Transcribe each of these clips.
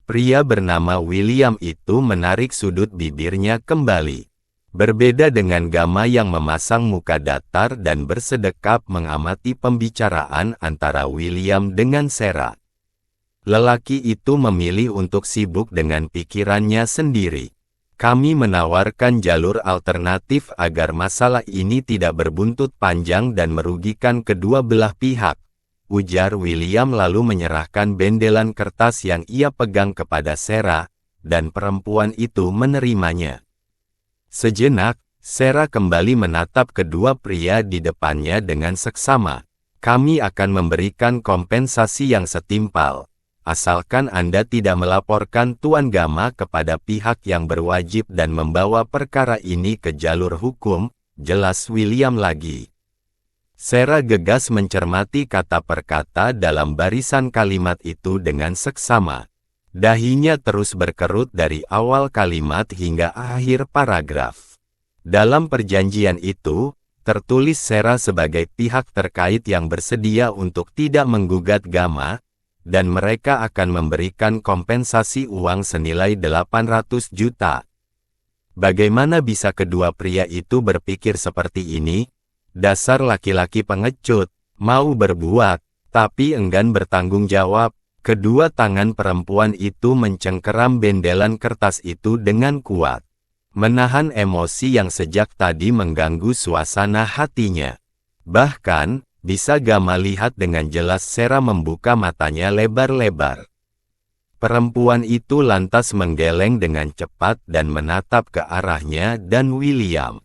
Pria bernama William itu menarik sudut bibirnya kembali. Berbeda dengan Gama yang memasang muka datar dan bersedekap mengamati pembicaraan antara William dengan Sarah. Lelaki itu memilih untuk sibuk dengan pikirannya sendiri. Kami menawarkan jalur alternatif agar masalah ini tidak berbuntut panjang dan merugikan kedua belah pihak, ujar William lalu menyerahkan bendelan kertas yang ia pegang kepada Sarah, dan perempuan itu menerimanya. Sejenak, Sarah kembali menatap kedua pria di depannya dengan seksama. Kami akan memberikan kompensasi yang setimpal, asalkan Anda tidak melaporkan Tuan Gama kepada pihak yang berwajib dan membawa perkara ini ke jalur hukum, jelas William lagi. Sarah gegas mencermati kata per kata dalam barisan kalimat itu dengan seksama. Dahinya terus berkerut dari awal kalimat hingga akhir paragraf. Dalam perjanjian itu, tertulis Sarah sebagai pihak terkait yang bersedia untuk tidak menggugat Gama, dan mereka akan memberikan kompensasi uang senilai 800 juta. Bagaimana bisa kedua pria itu berpikir seperti ini? Dasar laki-laki pengecut, mau berbuat, tapi enggan bertanggung jawab. Kedua tangan perempuan itu mencengkeram bendelan kertas itu dengan kuat, menahan emosi yang sejak tadi mengganggu suasana hatinya. Bahkan, bisa Gama lihat dengan jelas Sarah membuka matanya lebar-lebar. Perempuan itu lantas menggeleng dengan cepat dan menatap ke arahnya dan William.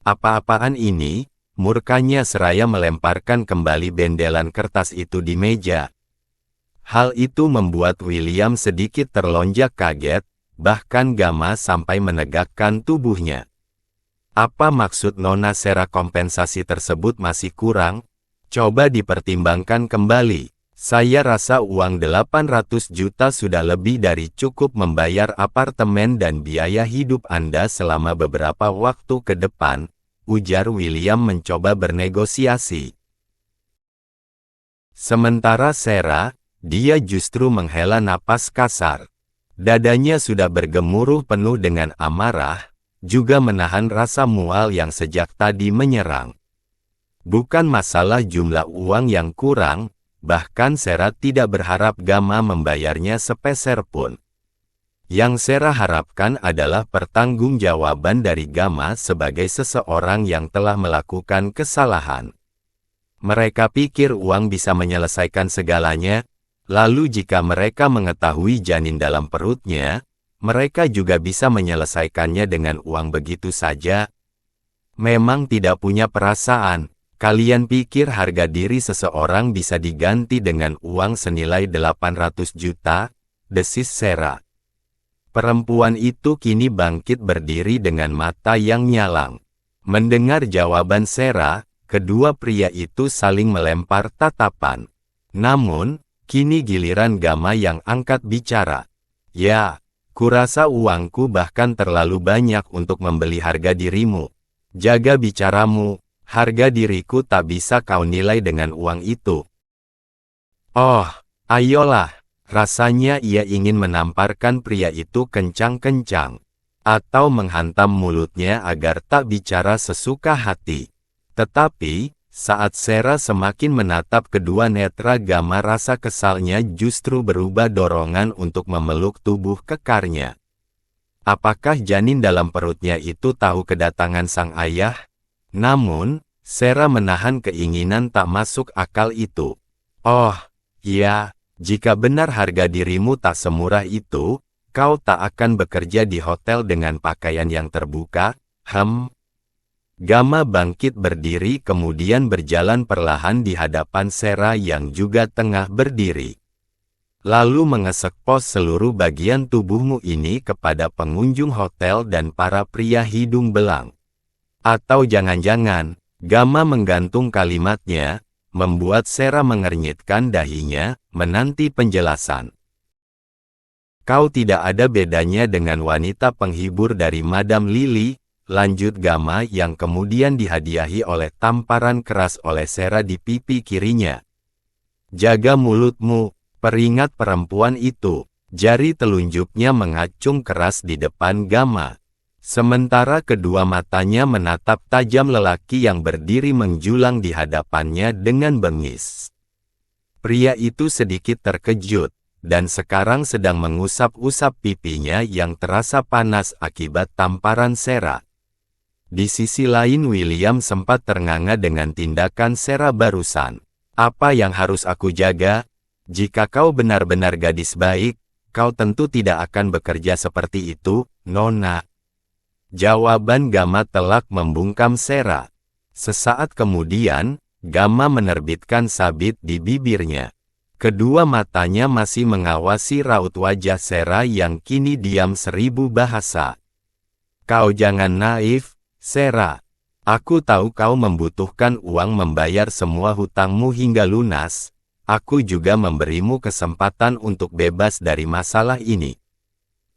Apa-apaan ini? Murkanya seraya melemparkan kembali bendelan kertas itu di meja. Hal itu membuat William sedikit terlonjak kaget, bahkan Gama sampai menegakkan tubuhnya. Apa maksud Nona Sarah kompensasi tersebut masih kurang? Coba dipertimbangkan kembali. Saya rasa uang 800 juta sudah lebih dari cukup membayar apartemen dan biaya hidup Anda selama beberapa waktu ke depan, ujar William mencoba bernegosiasi. Sementara Sarah, dia justru menghela napas kasar. Dadanya sudah bergemuruh penuh dengan amarah, juga menahan rasa mual yang sejak tadi menyerang. Bukan masalah jumlah uang yang kurang, bahkan Sarah tidak berharap Gama membayarnya sepeser pun. Yang Sarah harapkan adalah pertanggungjawaban dari Gama sebagai seseorang yang telah melakukan kesalahan. Mereka pikir uang bisa menyelesaikan segalanya, lalu jika mereka mengetahui janin dalam perutnya, mereka juga bisa menyelesaikannya dengan uang begitu saja. Memang tidak punya perasaan. Kalian pikir harga diri seseorang bisa diganti dengan uang senilai 800 juta? Desis Sarah. Perempuan itu kini bangkit berdiri dengan mata yang nyalang. Mendengar jawaban Sarah, kedua pria itu saling melempar tatapan. Namun, kini giliran Gama yang angkat bicara. Ya, kurasa uangku bahkan terlalu banyak untuk membeli harga dirimu. Jaga bicaramu, harga diriku tak bisa kau nilai dengan uang itu. Oh, ayolah, rasanya ia ingin menamparkan pria itu kencang-kencang, atau menghantam mulutnya agar tak bicara sesuka hati. Tetapi, saat Sarah semakin menatap kedua netra Gama, rasa kesalnya justru berubah dorongan untuk memeluk tubuh kekarnya. Apakah janin dalam perutnya itu tahu kedatangan sang ayah? Namun, Sarah menahan keinginan tak masuk akal itu. Oh, ya, jika benar harga dirimu tak semurah itu, kau tak akan bekerja di hotel dengan pakaian yang terbuka, Gama bangkit berdiri kemudian berjalan perlahan di hadapan Sarah yang juga tengah berdiri. Lalu mengesek pos seluruh bagian tubuhmu ini kepada pengunjung hotel dan para pria hidung belang. Atau jangan-jangan, Gama menggantung kalimatnya, membuat Sarah mengernyitkan dahinya, menanti penjelasan. Kau tidak ada bedanya dengan wanita penghibur dari Madam Lily, lanjut Gama yang kemudian dihadiahi oleh tamparan keras oleh Sarah di pipi kirinya. Jaga mulutmu, peringat perempuan itu. Jari telunjuknya mengacung keras di depan Gama. Sementara kedua matanya menatap tajam lelaki yang berdiri menjulang di hadapannya dengan bengis. Pria itu sedikit terkejut, dan sekarang sedang mengusap-usap pipinya yang terasa panas akibat tamparan Sarah. Di sisi lain William sempat ternganga dengan tindakan Sarah barusan. Apa yang harus aku jaga? Jika kau benar-benar gadis baik, kau tentu tidak akan bekerja seperti itu, Nona. Jawaban Gama telak membungkam Sarah. Sesaat kemudian, Gama menerbitkan sabit di bibirnya. Kedua matanya masih mengawasi raut wajah Sarah yang kini diam 1000 bahasa. Kau jangan naif, Sarah. Aku tahu kau membutuhkan uang membayar semua hutangmu hingga lunas. Aku juga memberimu kesempatan untuk bebas dari masalah ini.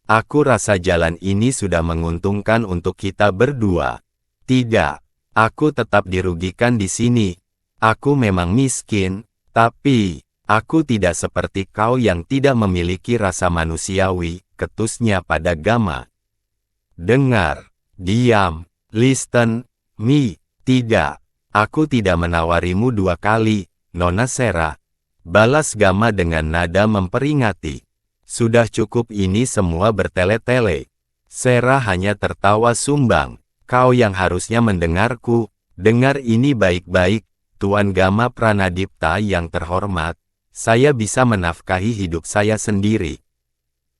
Aku rasa jalan ini sudah menguntungkan untuk kita berdua. Tidak, aku tetap dirugikan di sini. Aku memang miskin, tapi aku tidak seperti kau yang tidak memiliki rasa manusiawi, ketusnya pada Gama. Dengar, diam, listen, me, tidak. Aku tidak menawarimu 2 kali, Nona Sarah. Balas Gama dengan nada memperingati. Sudah cukup ini semua bertele-tele. Sarah hanya tertawa sumbang. Kau yang harusnya mendengarku. Dengar ini baik-baik, Tuan Gama Pranadipta yang terhormat. Saya bisa menafkahi hidup saya sendiri.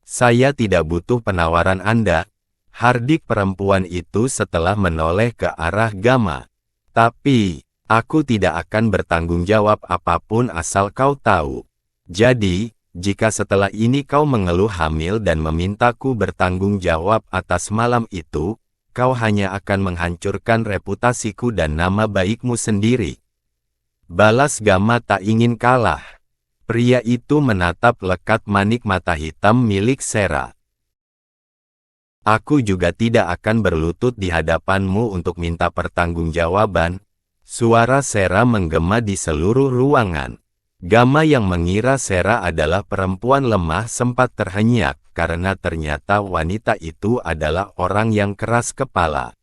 Saya tidak butuh penawaran Anda. Hardik perempuan itu setelah menoleh ke arah Gama. Tapi aku tidak akan bertanggung jawab apapun asal kau tahu. Jadi, jika setelah ini kau mengeluh hamil dan memintaku bertanggung jawab atas malam itu, kau hanya akan menghancurkan reputasiku dan nama baikmu sendiri. Balas Gama tak ingin kalah. Pria itu menatap lekat manik mata hitam milik Sarah. Aku juga tidak akan berlutut di hadapanmu untuk minta pertanggungjawaban. Suara Sarah menggema di seluruh ruangan. Gama yang mengira Sarah adalah perempuan lemah sempat terhenyak karena ternyata wanita itu adalah orang yang keras kepala.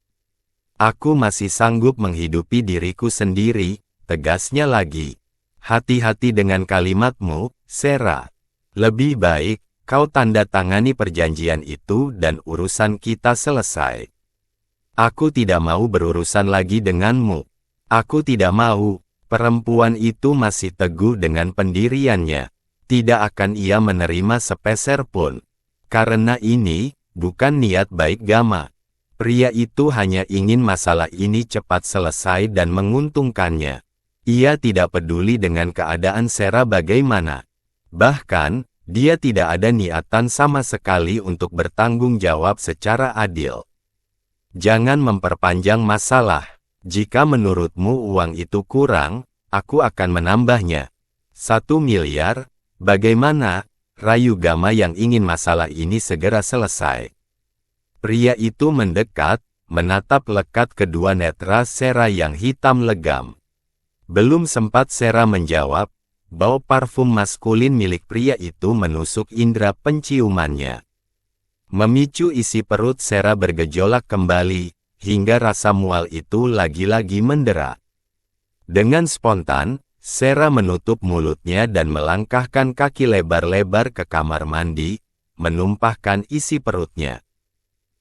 Aku masih sanggup menghidupi diriku sendiri, tegasnya lagi. Hati-hati dengan kalimatmu, Sarah. Lebih baik, kau tanda tangani perjanjian itu dan urusan kita selesai. Aku tidak mau berurusan lagi denganmu. Aku tidak mau. Perempuan itu masih teguh dengan pendiriannya. Tidak akan ia menerima sepeser pun. Karena ini, bukan niat baik Gama. Pria itu hanya ingin masalah ini cepat selesai dan menguntungkannya. Ia tidak peduli dengan keadaan Sarah bagaimana. Bahkan, dia tidak ada niatan sama sekali untuk bertanggung jawab secara adil. Jangan memperpanjang masalah. Jika menurutmu uang itu kurang, aku akan menambahnya. 1 miliar, bagaimana? Rayu Gama yang ingin masalah ini segera selesai. Pria itu mendekat, menatap lekat kedua netra Sarah yang hitam legam. Belum sempat Sarah menjawab, bau parfum maskulin milik pria itu menusuk indera penciumannya. Memicu isi perut Sarah bergejolak kembali, hingga rasa mual itu lagi-lagi mendera. Dengan spontan, Sarah menutup mulutnya dan melangkahkan kaki lebar-lebar ke kamar mandi, menumpahkan isi perutnya.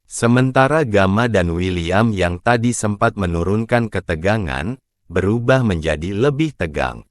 Sementara Gama dan William yang tadi sempat menurunkan ketegangan, berubah menjadi lebih tegang.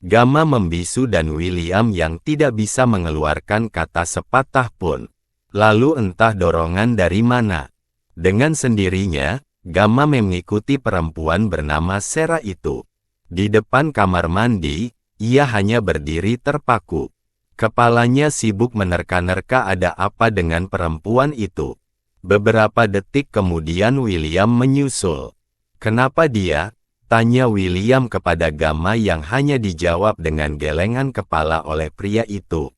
Gama membisu dan William yang tidak bisa mengeluarkan kata sepatah pun. Lalu entah dorongan dari mana. Dengan sendirinya, Gama mengikuti perempuan bernama Sarah itu. Di depan kamar mandi, ia hanya berdiri terpaku. Kepalanya sibuk menerka-nerka ada apa dengan perempuan itu. Beberapa detik kemudian William menyusul. Kenapa dia? Tanya William kepada Gama yang hanya dijawab dengan gelengan kepala oleh pria itu.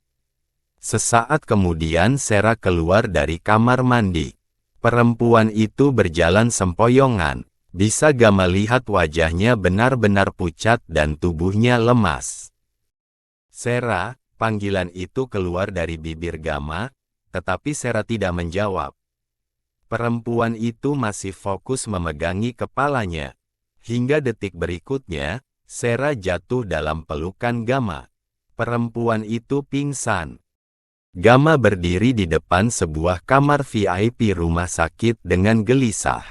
Sesaat kemudian Sarah keluar dari kamar mandi. Perempuan itu berjalan sempoyongan. Bisa Gama lihat wajahnya benar-benar pucat dan tubuhnya lemas. Sarah, Panggilan itu keluar dari bibir Gama, tetapi Sera tidak menjawab. Perempuan itu masih fokus memegangi kepalanya. Hingga detik berikutnya, Sera jatuh dalam pelukan Gama. Perempuan itu pingsan. Gama berdiri di depan sebuah kamar VIP rumah sakit dengan gelisah.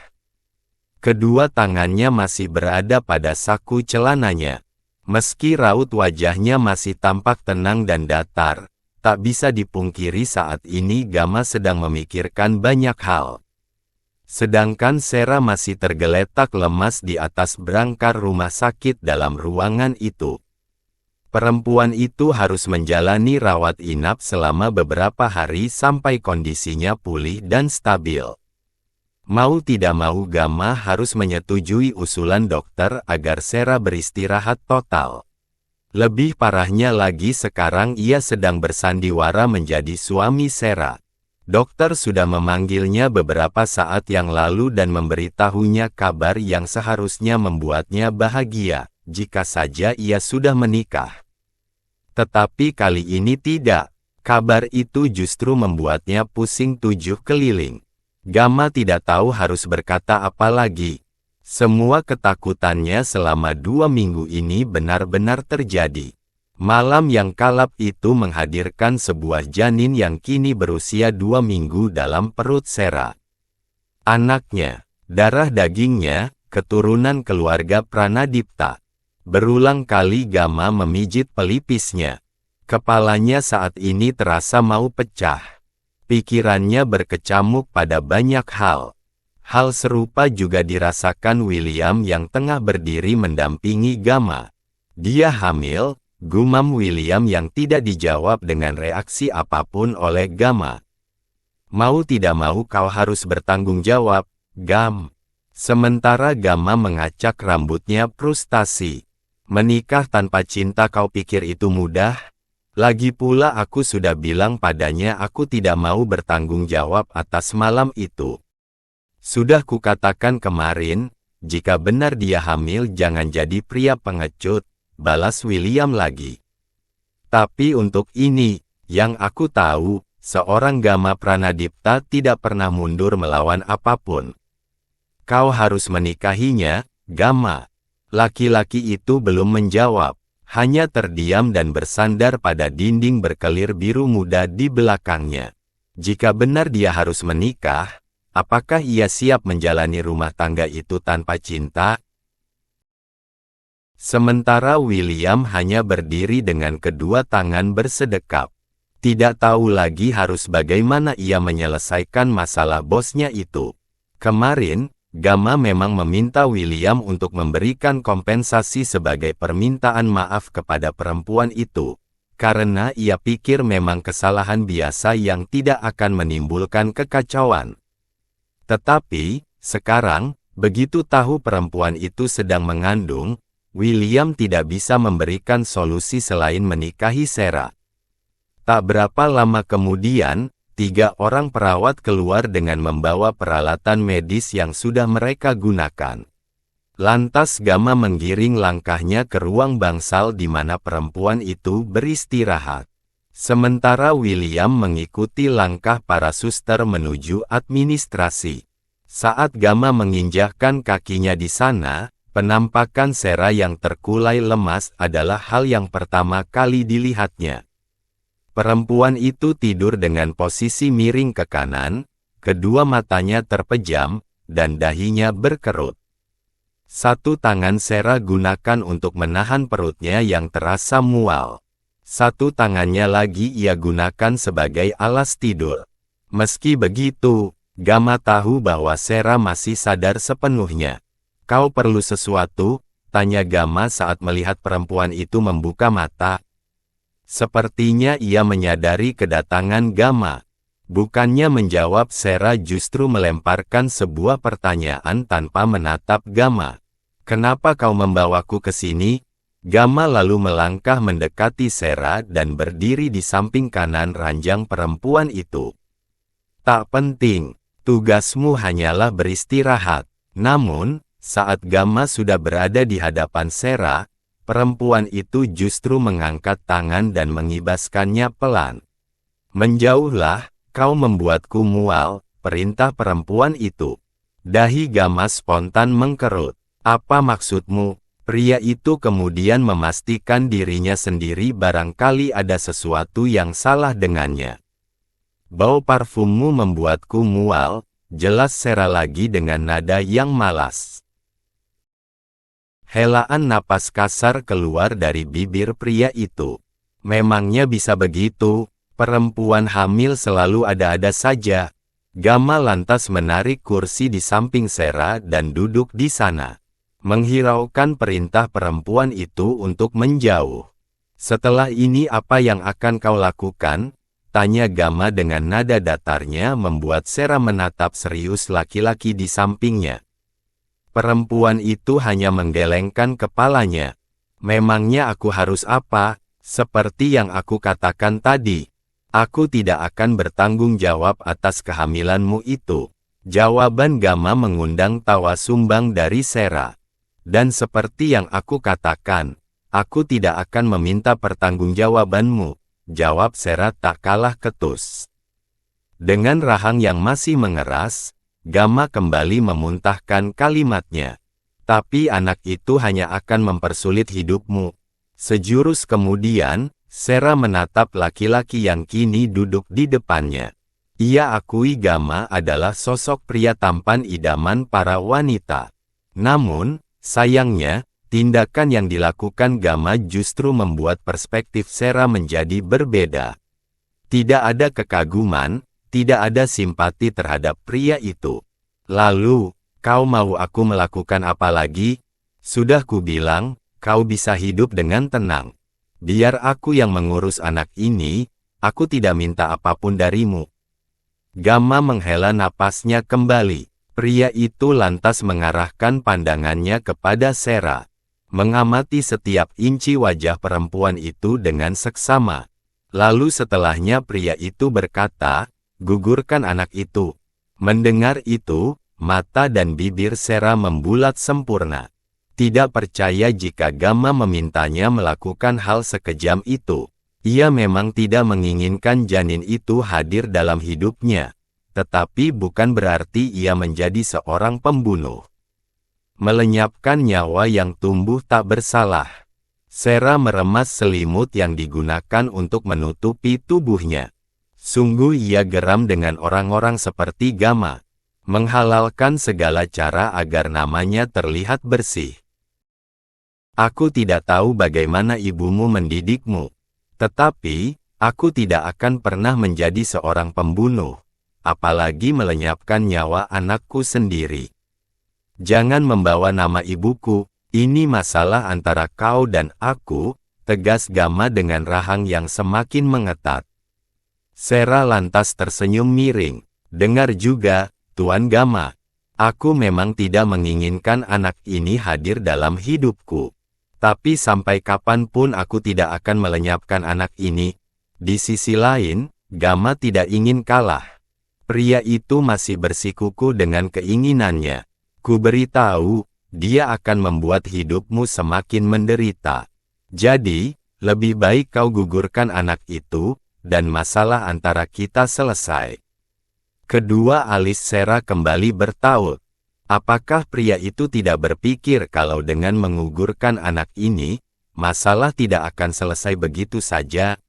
Kedua tangannya masih berada pada saku celananya. Meski raut wajahnya masih tampak tenang dan datar, tak bisa dipungkiri saat ini Gama sedang memikirkan banyak hal. Sedangkan Sera masih tergeletak lemas di atas brangkar rumah sakit dalam ruangan itu. Perempuan itu harus menjalani rawat inap selama beberapa hari sampai kondisinya pulih dan stabil. Mau tidak mau Gama harus menyetujui usulan dokter agar Sera beristirahat total. Lebih parahnya lagi sekarang ia sedang bersandiwara menjadi suami Sera. Dokter sudah memanggilnya beberapa saat yang lalu dan memberitahunya kabar yang seharusnya membuatnya bahagia, jika saja ia sudah menikah. Tetapi kali ini tidak. Kabar itu justru membuatnya pusing tujuh keliling. Gama tidak tahu harus berkata apa lagi. Semua ketakutannya selama 2 minggu ini benar-benar terjadi. Malam yang kalap itu menghadirkan sebuah janin yang kini berusia 2 minggu dalam perut Sera. Anaknya, darah dagingnya, keturunan keluarga Pranadipta. Berulang kali Gama memijit pelipisnya. Kepalanya saat ini terasa mau pecah. Pikirannya berkecamuk pada banyak hal. Hal serupa juga dirasakan William yang tengah berdiri mendampingi Gama. Dia hamil, gumam William yang tidak dijawab dengan reaksi apapun oleh Gama. Mau tidak mau kau harus bertanggung jawab, Gam. Sementara Gama mengacak rambutnya frustasi. Menikah tanpa cinta kau pikir itu mudah? Lagi pula aku sudah bilang padanya aku tidak mau bertanggung jawab atas malam itu. Sudah kukatakan kemarin, jika benar dia hamil jangan jadi pria pengecut, balas William lagi. Tapi untuk ini, yang aku tahu, seorang Gama Pranadipta tidak pernah mundur melawan apapun. Kau harus menikahinya, Gama. Laki-laki itu belum menjawab. Hanya terdiam dan bersandar pada dinding berkelir biru muda di belakangnya. Jika benar dia harus menikah, apakah ia siap menjalani rumah tangga itu tanpa cinta? Sementara William hanya berdiri dengan kedua tangan bersedekap. Tidak tahu lagi harus bagaimana ia menyelesaikan masalah bosnya itu. Kemarin, Gama memang meminta William untuk memberikan kompensasi sebagai permintaan maaf kepada perempuan itu, karena ia pikir memang kesalahan biasa yang tidak akan menimbulkan kekacauan. Tetapi, sekarang, begitu tahu perempuan itu sedang mengandung, William tidak bisa memberikan solusi selain menikahi Sera. Tak berapa lama kemudian, 3 orang perawat keluar dengan membawa peralatan medis yang sudah mereka gunakan. Lantas Gama menggiring langkahnya ke ruang bangsal di mana perempuan itu beristirahat. Sementara William mengikuti langkah para suster menuju administrasi. Saat Gama menginjakkan kakinya di sana, penampakan Sera yang terkulai lemas adalah hal yang pertama kali dilihatnya. Perempuan itu tidur dengan posisi miring ke kanan, kedua matanya terpejam, dan dahinya berkerut. Satu tangan Sera gunakan untuk menahan perutnya yang terasa mual. Satu tangannya lagi ia gunakan sebagai alas tidur. Meski begitu, Gama tahu bahwa Sera masih sadar sepenuhnya. Kau perlu sesuatu? Tanya Gama saat melihat perempuan itu membuka mata. Sepertinya ia menyadari kedatangan Gama. Bukannya menjawab, Sera justru melemparkan sebuah pertanyaan tanpa menatap Gama. Kenapa kau membawaku ke sini? Gama lalu melangkah mendekati Sera dan berdiri di samping kanan ranjang perempuan itu. Tak penting, tugasmu hanyalah beristirahat. Namun, saat Gama sudah berada di hadapan Sera, Perempuan itu justru mengangkat tangan dan mengibaskannya pelan. "Menjauhlah, kau membuatku mual," perintah perempuan itu. Dahi Gama spontan mengkerut. "Apa maksudmu?" Pria itu kemudian memastikan dirinya sendiri barangkali ada sesuatu yang salah dengannya. "Bau parfummu membuatku mual," jelas Sera lagi dengan nada yang malas. Helaan napas kasar keluar dari bibir pria itu. "Memangnya bisa begitu? Perempuan hamil selalu ada-ada saja." Gama lantas menarik kursi di samping Sera dan duduk di sana, menghiraukan perintah perempuan itu untuk menjauh. "Setelah ini apa yang akan kau lakukan?" tanya Gama dengan nada datarnya membuat Sera menatap serius laki-laki di sampingnya. Perempuan itu hanya menggelengkan kepalanya. "Memangnya aku harus apa? Seperti yang aku katakan tadi. Aku tidak akan bertanggung jawab atas kehamilanmu itu." Jawaban Gama mengundang tawa sumbang dari Sera. "Dan seperti yang aku katakan, aku tidak akan meminta pertanggungjawabanmu," jawab Sera tak kalah ketus. Dengan rahang yang masih mengeras, Gama kembali memuntahkan kalimatnya. "Tapi anak itu hanya akan mempersulit hidupmu." Sejurus kemudian, Sera menatap laki-laki yang kini duduk di depannya. Ia akui Gama adalah sosok pria tampan idaman para wanita. Namun, sayangnya, tindakan yang dilakukan Gama justru membuat perspektif Sera menjadi berbeda. Tidak ada kekaguman, tidak ada simpati terhadap pria itu. "Lalu, kau mau aku melakukan apa lagi? Sudah kubilang, kau bisa hidup dengan tenang. Biar aku yang mengurus anak ini, aku tidak minta apapun darimu." Gama menghela napasnya kembali. Pria itu lantas mengarahkan pandangannya kepada Sera, mengamati setiap inci wajah perempuan itu dengan seksama. Lalu setelahnya pria itu berkata, "Gugurkan anak itu." Mendengar itu, mata dan bibir Sera membulat sempurna. Tidak percaya jika Gama memintanya melakukan hal sekejam itu. Ia memang tidak menginginkan janin itu hadir dalam hidupnya. Tetapi bukan berarti ia menjadi seorang pembunuh. Melenyapkan nyawa yang tumbuh tak bersalah. Sera meremas selimut yang digunakan untuk menutupi tubuhnya. Sungguh ia geram dengan orang-orang seperti Gama, menghalalkan segala cara agar namanya terlihat bersih. "Aku tidak tahu bagaimana ibumu mendidikmu, tetapi aku tidak akan pernah menjadi seorang pembunuh, apalagi melenyapkan nyawa anakku sendiri. Jangan membawa nama ibuku, ini masalah antara kau dan aku," tegas Gama dengan rahang yang semakin mengetat. Sera lantas tersenyum miring. "Dengar juga, Tuan Gama. Aku memang tidak menginginkan anak ini hadir dalam hidupku. Tapi sampai kapanpun aku tidak akan melenyapkan anak ini." Di sisi lain, Gama tidak ingin kalah. Pria itu masih bersikuku dengan keinginannya. "Ku beritahu, dia akan membuat hidupmu semakin menderita. Jadi, lebih baik kau gugurkan anak itu, dan masalah antara kita selesai." Kedua alis Sera kembali bertaut. Apakah pria itu tidak berpikir kalau dengan mengugurkan anak ini, masalah tidak akan selesai begitu saja?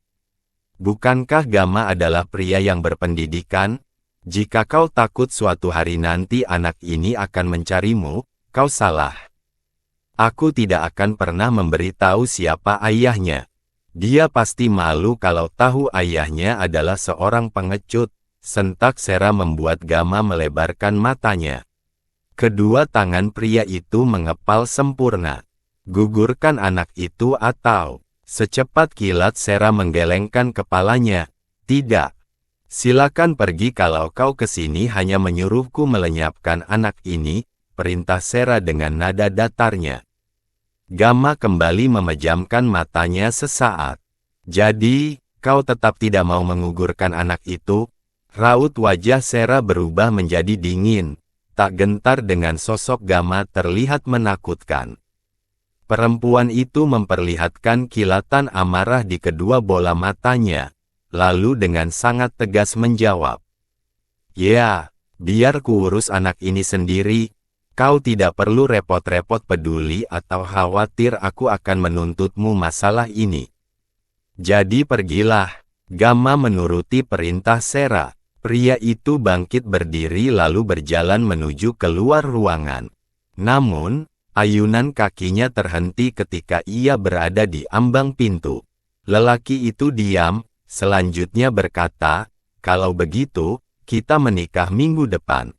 Bukankah Gama adalah pria yang berpendidikan? Jika kau takut suatu hari nanti anak ini akan mencarimu, kau salah. Aku tidak akan pernah memberitahu siapa ayahnya. Dia pasti malu kalau tahu ayahnya adalah seorang pengecut. Sentak Sera membuat Gama melebarkan matanya. Kedua tangan pria itu mengepal sempurna. "Gugurkan anak itu atau..." Secepat kilat Sera menggelengkan kepalanya. "Tidak. Silakan pergi kalau kau kesini hanya menyuruhku melenyapkan anak ini," perintah Sera dengan nada datarnya. Gama kembali memejamkan matanya sesaat. "Jadi, kau tetap tidak mau mengugurkan anak itu?" Raut wajah Sera berubah menjadi dingin, tak gentar dengan sosok Gama terlihat menakutkan. Perempuan itu memperlihatkan kilatan amarah di kedua bola matanya, lalu dengan sangat tegas menjawab, "Ya, biar kuurus anak ini sendiri. Kau tidak perlu repot-repot peduli atau khawatir aku akan menuntutmu masalah ini. Jadi pergilah." Gamma menuruti perintah Sera. Pria itu bangkit berdiri lalu berjalan menuju keluar ruangan. Namun, ayunan kakinya terhenti ketika ia berada di ambang pintu. Lelaki itu diam, selanjutnya berkata, "Kalau begitu, kita menikah minggu depan."